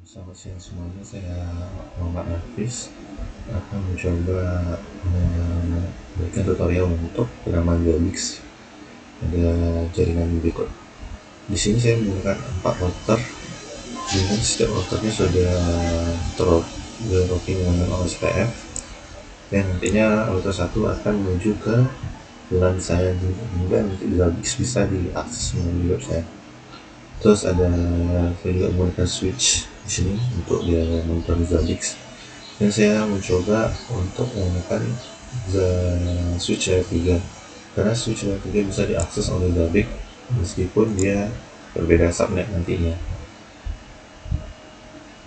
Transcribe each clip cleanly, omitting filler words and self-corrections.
Selamat siang semuanya, saya Muhammad Hafiz akan mencoba memberikan tutorial untuk penerapan Zabbix pada jaringan berikut. Di sini saya menggunakan 4 router, dengan setiap routernya sudah terlogin dengan OSPF, dan nantinya router 1 akan menuju ke LAN saya, hingga nanti Zabbix bisa diakses melalui web saya. Terus saya juga menggunakan switch di sini untuk dia monitor Zabbix, dan saya mencoba untuk menggunakan switch layer 3 karena switch layer 3 bisa diakses oleh Zabbix meskipun dia berbeda subnet nantinya.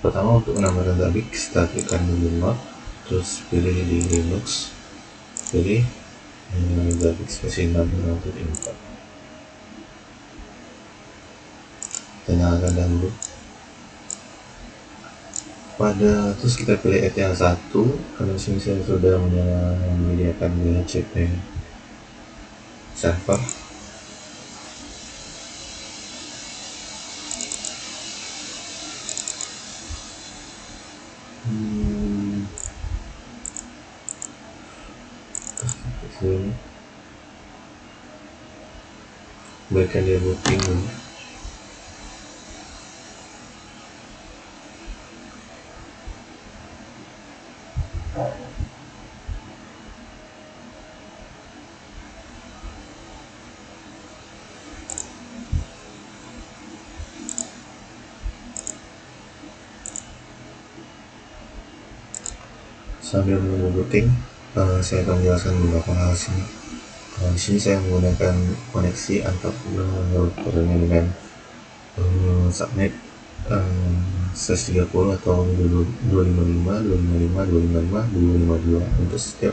Pertama, untuk menambahkan Zabbix, kita klikkan dulu Mod, terus pilih di Linux, pilih Zabbix versi 6.4. Kita nyalakan dahulu. Terus kita pilih ETH 1 karena sini saya sudah menyediakan DHCP server. Berikan dia booting dulu. Sambil menunggu booting, saya akan menjelaskan beberapa hal sini. Di sini saya menggunakan koneksi antar routernya dengan subnet 130 atau 255, 255, 255, 252 untuk setiap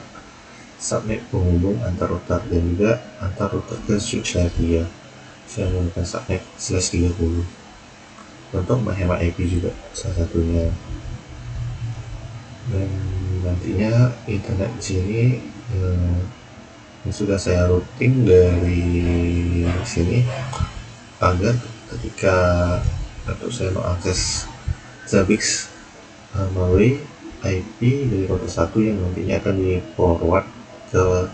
subnet penghubung antar router, dan juga antar router ke switch layer 3. Saya menggunakan subnet /30 untuk menghemat IP juga salah satunya. Dan nantinya internet di sini yang sudah saya routing dari sini agar ketika saya mengakses Zabbix melalui IP dari router 1 yang nantinya akan di forward ke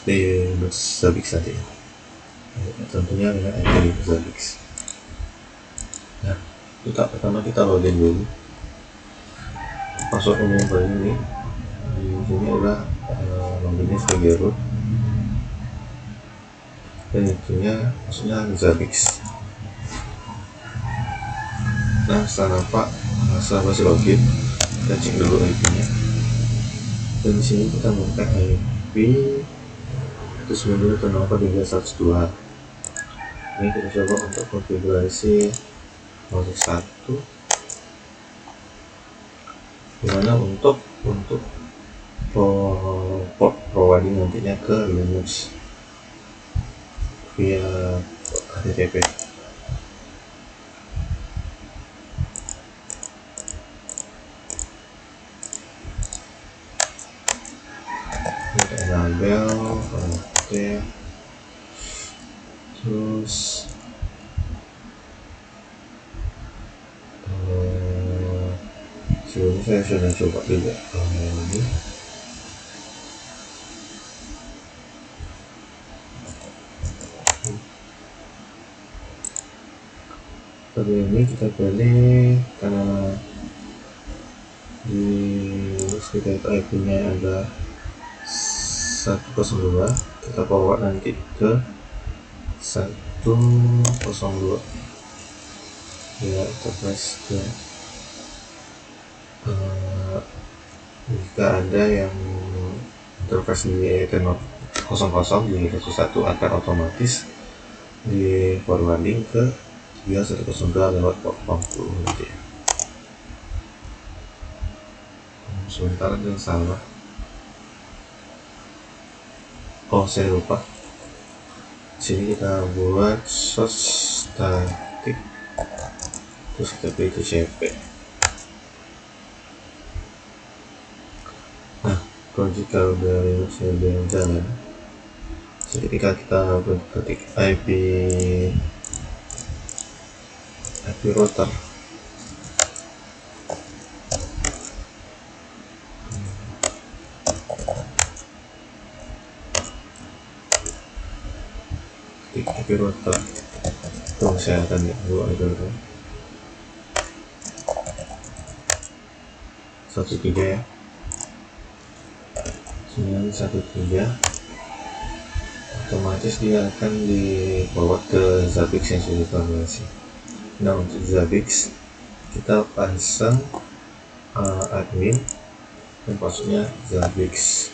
Linux Zabbix nanti, tentunya dengan IP Zabbix. Nah, pertama kita login dulu. Password umum ini di sini adalah loginnya sebagai root, dan itunya maksudnya Zabbix. Nah, setelah masih login, kita cek dulu IP-nya. Dan di sini kita menggunakan IP 192.168.302. Ini kita coba untuk konfigurasi router 1, dimana untuk port providing nantinya ke Linux via HTTP. Kita enable, oke. Terus sebelumnya saya sudah coba juga ini. Pada ini kita pilih, karena di kita itu IP-nya ada 102, kita forward nanti ke 102 ya, terus ke jika ada yang interface di ET00 di 1 akan otomatis di forwarding ke dia 102 lewat port 40 nanti. Sementara yang salah, saya lupa. Sini kita buat source static, terus kita pilih TCP. Nah, kalau jika udah Linux udah jalan, ketika kita ketik IP router, IP router tuh saya akan lihat dulu IP router 13 ya, 913, otomatis dia akan dibawa ke Zabbix yang sudah dikonversi. Nah, untuk Zabbix kita pasang admin dan passwordnya Zabbix.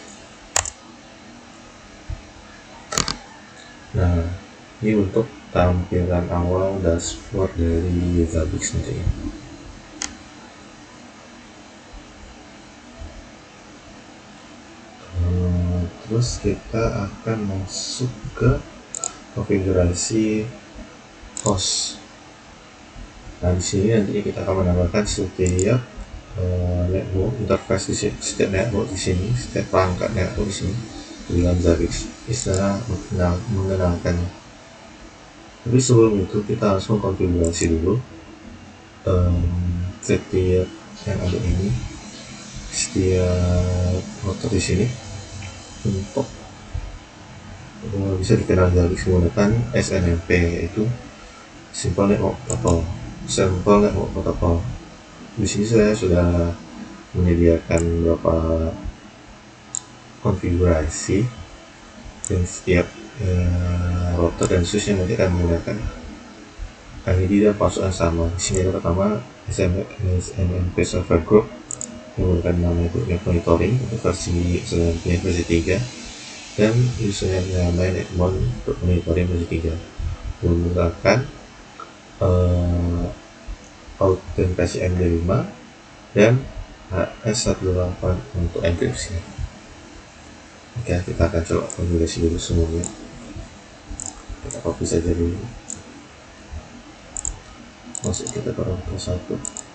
Nah, ini untuk tampilan awal dashboard dari Zabbix nanti. Terus kita akan masuk ke konfigurasi host. Nah, di sini nanti kita akan menambahkan setiap network interface di sini, setiap network di sini, setiap perangkat network di sini di dalam Zabbix. Istilah mengenalkannya. Tapi sebelum itu kita harus mengkonfigurasi dulu setiap yang ada ini, setiap router di sini untuk bisa dikenal Zabbix menggunakan SNMP, yaitu Simple Network Protocol. Di sini saya sudah menyediakan beberapa konfigurasi dan setiap router dan switch yang nanti akan menggunakan ID dan password yang sama. Di sini yang pertama SNMP Server Group menggunakan nama Network Monitoring untuk versi SNMP versi 3 dan username yang lain Netmon untuk monitoring versi 3 menggunakan autentikasi MD5 dan HS128 untuk enkripsi. Oke, kita akan coba konfigurasi dulu semuanya. Kita copy saja dulu, masuk kita ke router 1.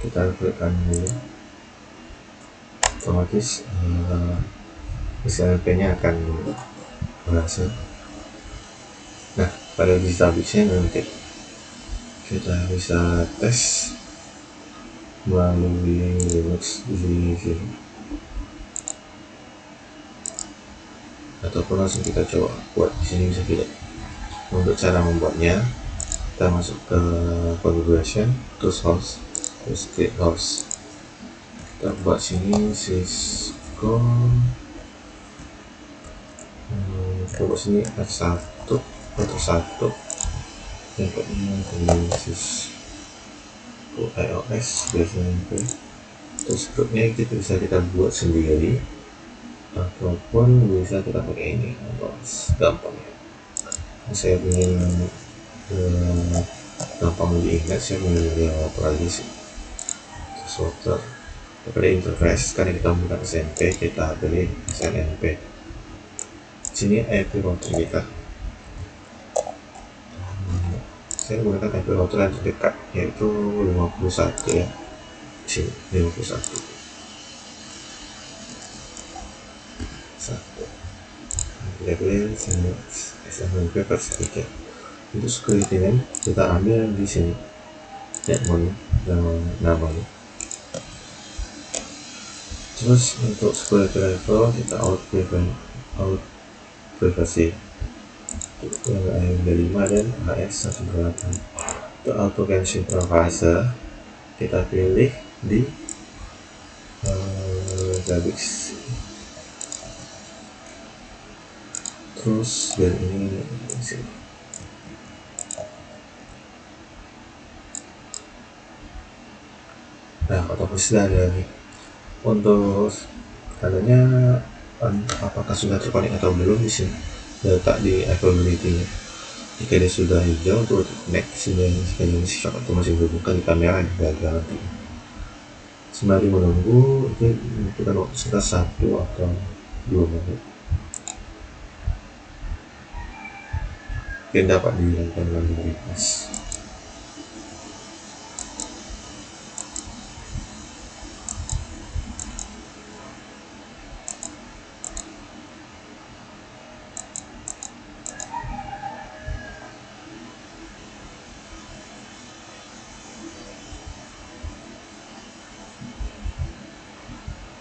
Kita klikkan dulu, otomatis SNMP-nya akan berhasil. Nah, pada di Zabbix-nya nanti kita bisa tes melalui Linux di sini, ataupun langsung kita coba buat di sini bisa tidak. Untuk cara membuatnya, kita masuk ke configuration, terus host, terus create host. Kita buat sini Cisco, kita buat sini H1 atau 1, yang kedua di Cisco iOS biasanya. Terus grupnya kita bisa kita buat sendiri ataupun bisa kita pakai ini untuk gampang. Saya ingin gampang diingat, saya memilih operasi sih router. Pada interface karena kita menggunakan SMP, kita pilih SNMP. Sini IP router kita. Saya menggunakan IP router yang terdekat, yaitu 51 ya. Sini 51. 1. Kita pilih SNMP versi 3. Untuk security name kita ambil di sini, Netmon namanya. Terus untuk security level kita out privacy MD5 dan HS128. Untuk auto cancel privacy kita pilih di Zabbix. Terus dan ini di sini. Nah, otomatis sudah ada nih. Untuk tandanya apakah sudah terkonek atau belum, di sini letak di availability-nya. Jika dia sudah hijau untuk connect, sudah masih atau masih berbuka di kamera gagal nanti. Sembari menunggu, itu membutuhkan waktu sekitar 1 atau 2 menit. Mungkin dapat dihilangkan dengan request.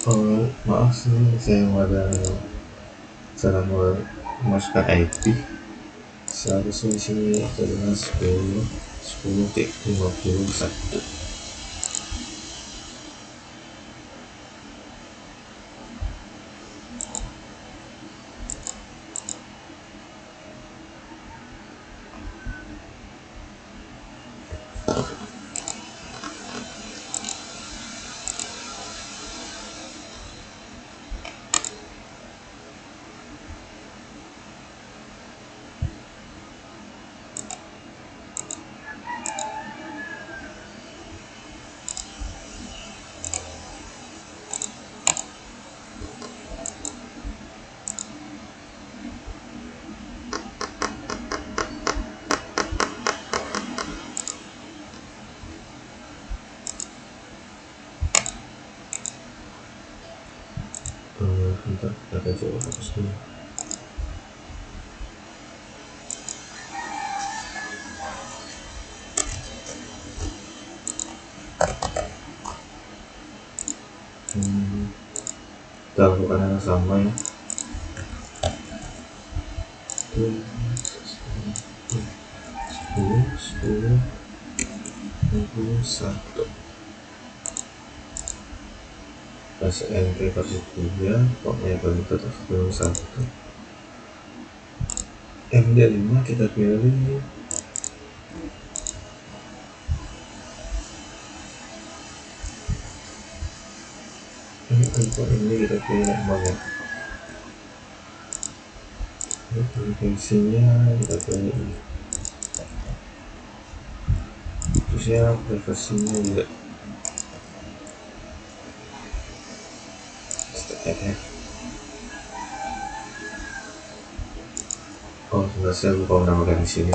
Oh, maaf sih, saya ada salah memasukkan IP. Seharusnya di sini adalah 10.51. Bentar, kita akan coba hapus dulu. Kita lakukan hal yang sama ya. 10.61 SNP versi 3 pokoknya bentuk 10.1 MD5 kita pilih untuk ini kita pilih yang banyak frekuensinya kita pilih terusnya frekuensinya juga ya. Oh sebenarnya saya lupa menambahkan di sini.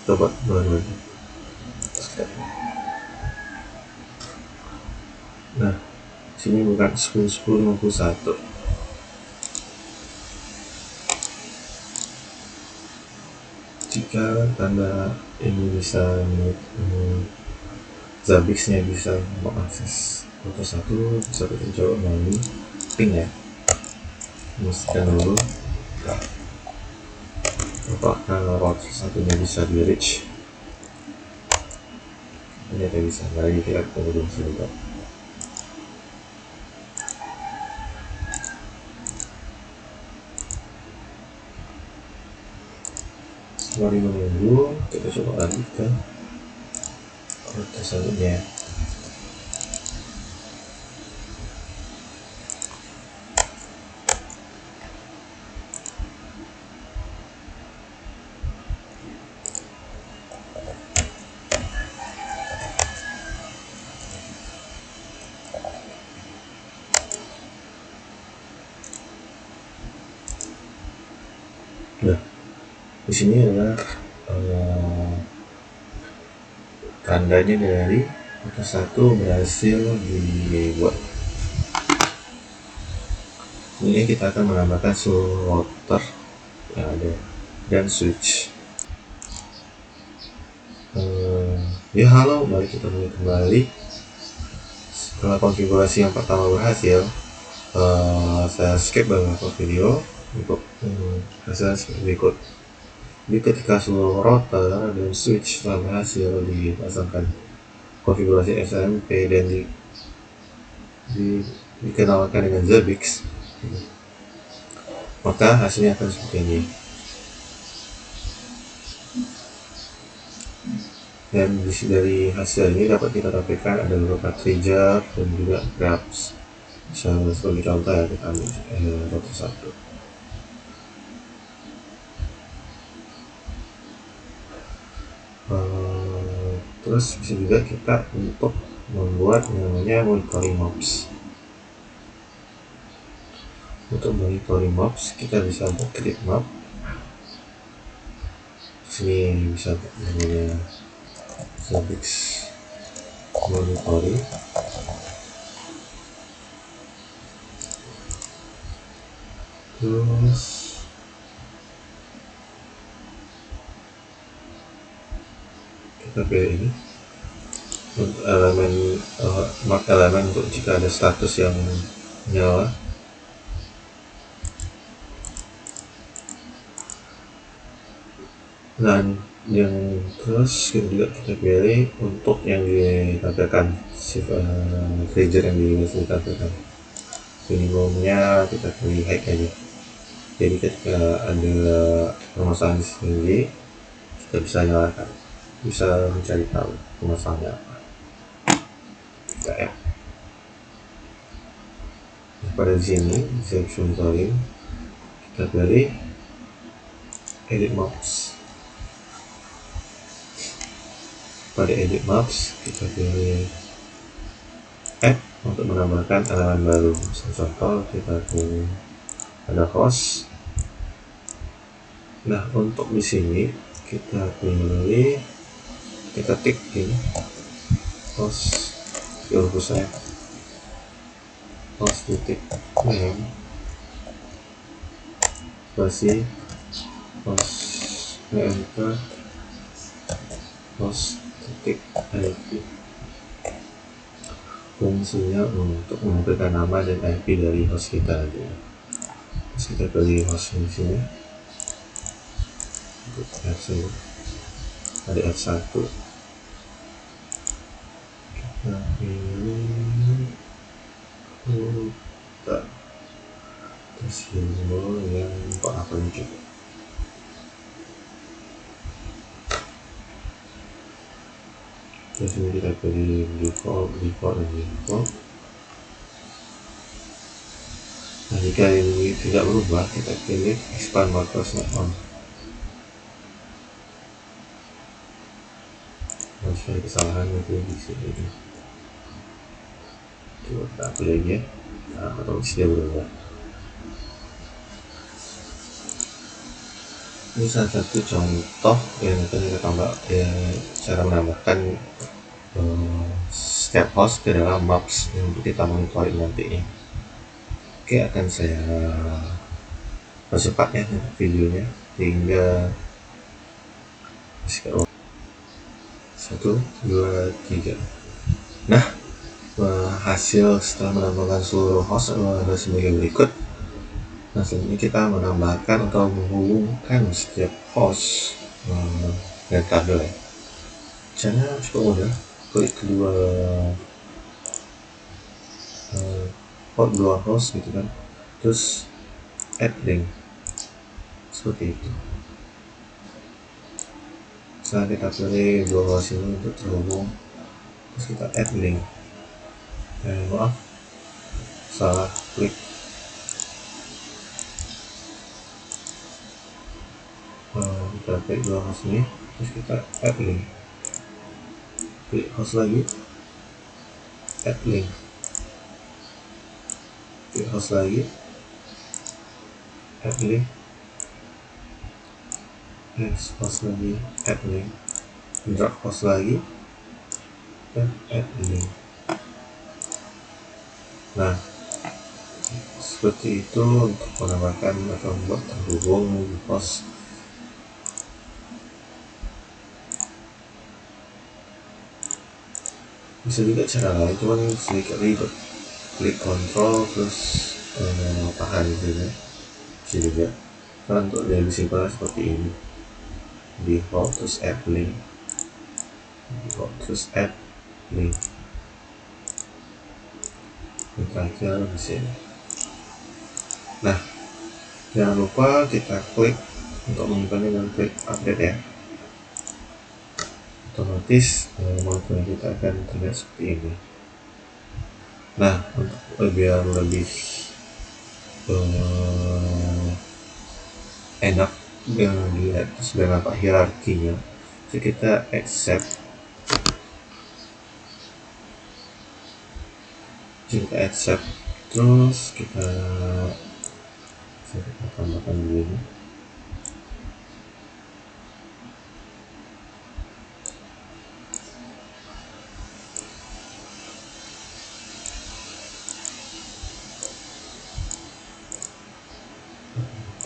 Coba baru. Nah sini bukan 10.10.51. Jika tanda ini bisa Zabbix-nya bisa mengakses foto satu, bisa kita coba melalui ping ya. Pastikan dulu apakah router satunya bisa di reach. Ternyata bisa, lagi kita tunggu dulu sebentar. Mari menunggu, kita coba lagi ke router selanjutnya. Nah, di sini adalah tandanya dari router satu berhasil dibuat. Ini kita akan menambahkan seluruh router yang ada dan switch. Ya halo, mari kita mulai kembali. Setelah konfigurasi yang pertama berhasil, saya skip beberapa video untuk hasil seperti berikut. Jadi ketika seluruh router dan switch telah berhasil dipasangkan konfigurasi SMP dan dikenalkan dengan Zabbix, maka hasilnya akan seperti ini. Dan dari hasil ini dapat kita dapatkan ada beberapa trigger dan juga grabs. Sebagai contoh ya, kita ambil router 1. Terus bisa juga kita untuk membuat namanya monitoring mobs. Untuk monitoring mobs kita bisa buat create mob. Sini bisa namanya Zabbix monitoring. Terus kita pilih ini untuk elemen mark elemen untuk jika ada status yang nyala. Dan yang terus kita pilih untuk yang ditampilkan trigger yang ditampilkan, minimumnya kita pilih high aja. Jadi ketika ada permasalahan di sini kita bisa nyalakan, bisa mencari tahu permasalahannya apa. Kita add. Pada di sini selection monitoring kita pilih edit maps. Pada edit maps kita pilih add untuk menambahkan elemen baru. Contoh kita pilih ada host. Nah, untuk di sini kita pilih, kita tik ini host saya host titik name spasi host enter host titik IP. Fungsinya untuk memberikan nama dan IP dari host kita aja. Terus kita pilih host di sini. F1 ada F1 kita pilih terus simbol yang apa juga. Terus ini kita pilih default. Nah, jika ini tidak berubah kita pilih expand markers not on. Ada kesalahan itu di sini. Coba kita ambil lagi ya. Nah, atau sudah berubah. Ini salah satu contoh yang akan kita tambah cara menambahkan setiap host ke dalam maps yang kita monitoring nantinya. Oke, akan saya percepat ya videonya hingga 1, 2, 3. Nah, hasil setelah menambahkan seluruh host adalah sebagai berikut. Nah, selanjutnya kita menambahkan atau menghubungkan setiap host dengan kabel ya. Caranya cukup mudah, klik kedua port 2 host gitu kan, terus add link seperti itu. Setelah kita pilih dua host ini untuk terhubung, terus kita add link. Maaf, salah klik. Kita klik dua host ini, terus kita add link. Klik host lagi, add link. Klik host lagi, add link. Next host lagi, add link. Drag host lagi, dan add link. Nah, seperti itu untuk menambahkan atau membuat terhubung host. Bisa juga cara lain, cuman sedikit ribet. Klik control terus tahan gitu ya. Bisa juga. Nah, untuk lebih simpel seperti ini. Default terus add link. Default terus add link. Terakhir di sini. Nah, jangan lupa kita klik untuk menyimpannya dan klik update ya. Otomatis monitor kita akan terlihat seperti ini. Nah, untuk biar lebih enak yang dilihat sebagai apa hierarkinya, jadi kita accept. Terus kita tambahkan dulu ini.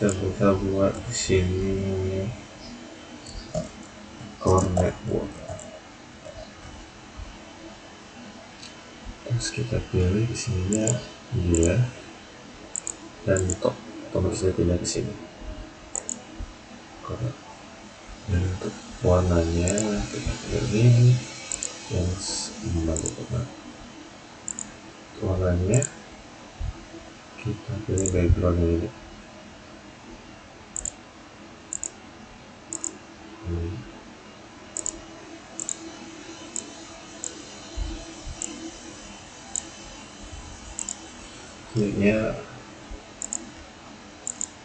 Kita buat di sini core network. Terus kita pilih di sininya dia dan top, otomatis dia pindah ke sini. Dan untuk warnanya kita pilih yang warnanya kita pilih background ini. Kliknya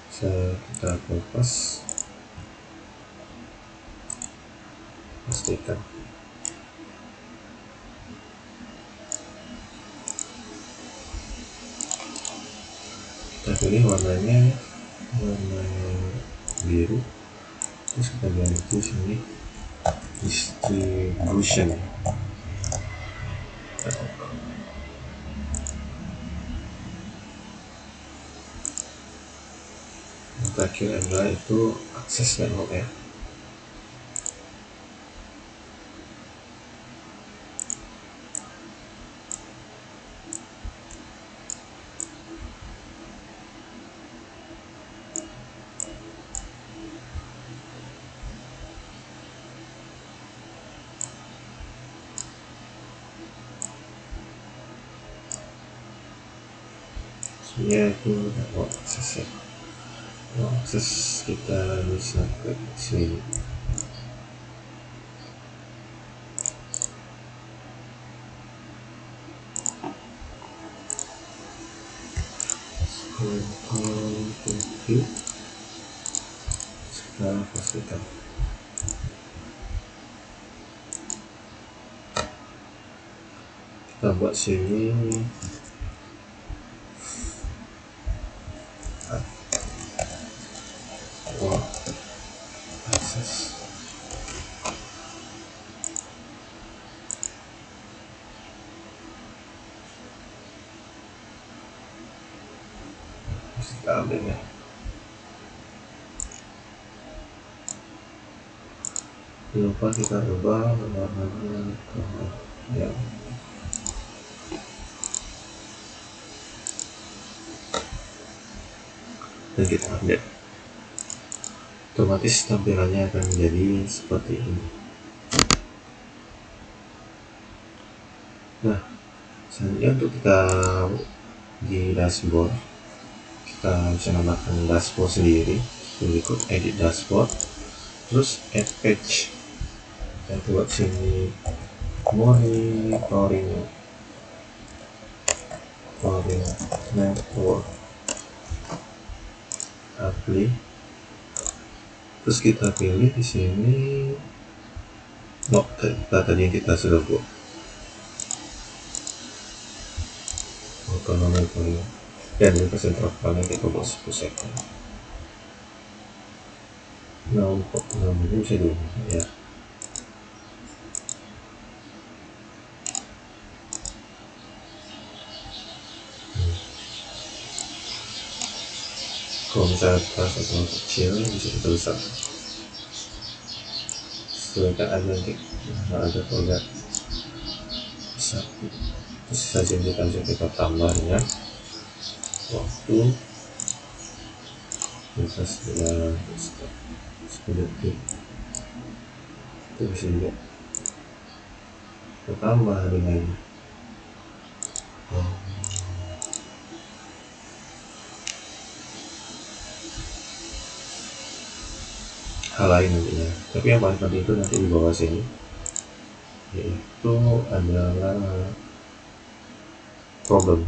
kita kopas, pastikan kita pilih warnanya warna biru, terus kita ganti sini distribution. Yang terakhir adalah itu akses network ya. Ya itu network akses ya. Akses kita bisa ke sini. Kita pastikan kita buat sini akses. Kita ambil ya. Lupa kita ubah warnanya ke yang dan kita update, otomatis tampilannya akan menjadi seperti ini. Nah, selanjutnya untuk kita di dashboard, kita bisa nambahkan dashboard sendiri. Berikut edit dashboard, terus add page. Kita buat sini monitoring network apply. Terus kita pilih di sini tadi yang kita sudah buat autonomous dan juga intervalnya kita buat 10 second. Nah, untuk namanya bisa dulu ya. Kalau misalnya pas atau kecil bisa kita besar, sesuaikan aja nanti. Nah, ada kalau besar terus saja kita tambahnya waktu bisa 10 detik, itu bisa juga kita tambah dengan hal lain nantinya. Tapi yang paling penting itu nanti di bawah sini, yaitu adalah problem.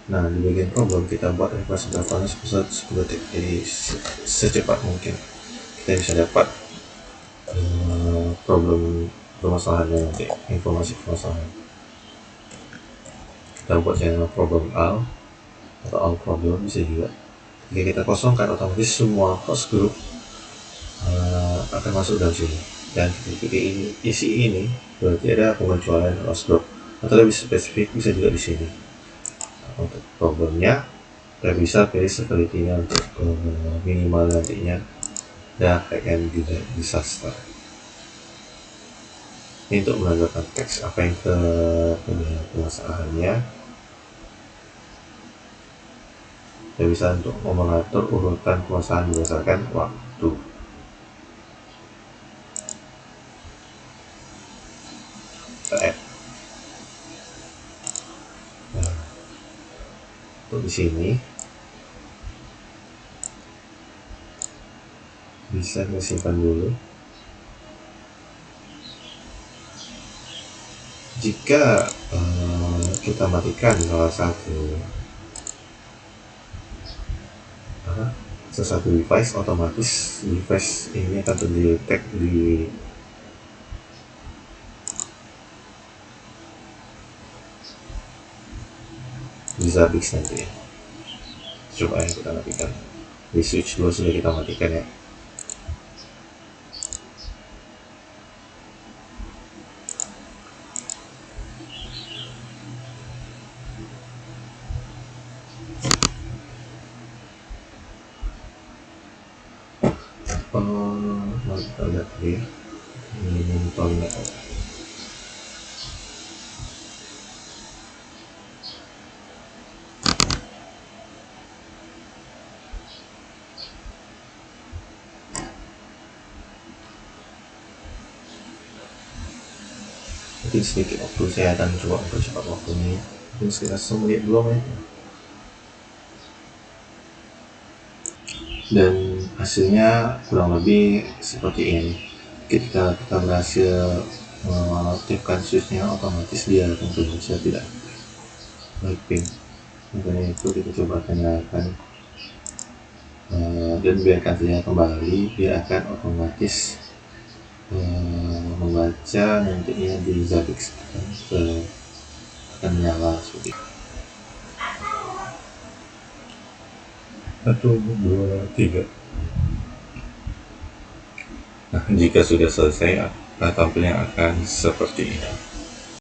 Nah, di bagian problem kita buat request intervalnya 10 detik, jadi secepat mungkin kita bisa dapat problem permasalahannya nanti, informasi permasalahan. Kita buat channel problem all atau all problem bisa juga. Jika kita kosongkan, otomatis semua host group akan masuk dalam sini, dan ketika isi ini berarti ada pengecualian host group, atau lebih spesifik bisa juga di sini. Untuk problemnya kita bisa pilih severity-nya untuk minimal nantinya dan akan disaster. Ini untuk menandakan teks apa yang permasalahannya. Dan bisa untuk mengatur urutan permasalahan berdasarkan waktu. Nah, untuk di sini bisa kita simpan dulu. Jika kita matikan salah satu device, otomatis device ini akan terdetek di Zabbix nanti ya. Coba yang kita matikan di switch 2 sudah kita matikan ya. Mari kita lihat ya, ini monitornya. Mungkin sedikit waktu saya akan coba mempercepat waktunya, mungkin sekitar 1 menit 2 menit. Dan hasilnya kurang lebih seperti ini. Ketika kita berhasil mengaktifkan switchnya, otomatis dia akan terbaca tidak ping. Makanya itu kita coba nyalakan dan biarkan saja kembali, dia akan otomatis membaca nantinya di Zabbix akan menyala seperti itu. 1, 2, 3. Nah, jika sudah selesai, tampilnya akan seperti ini.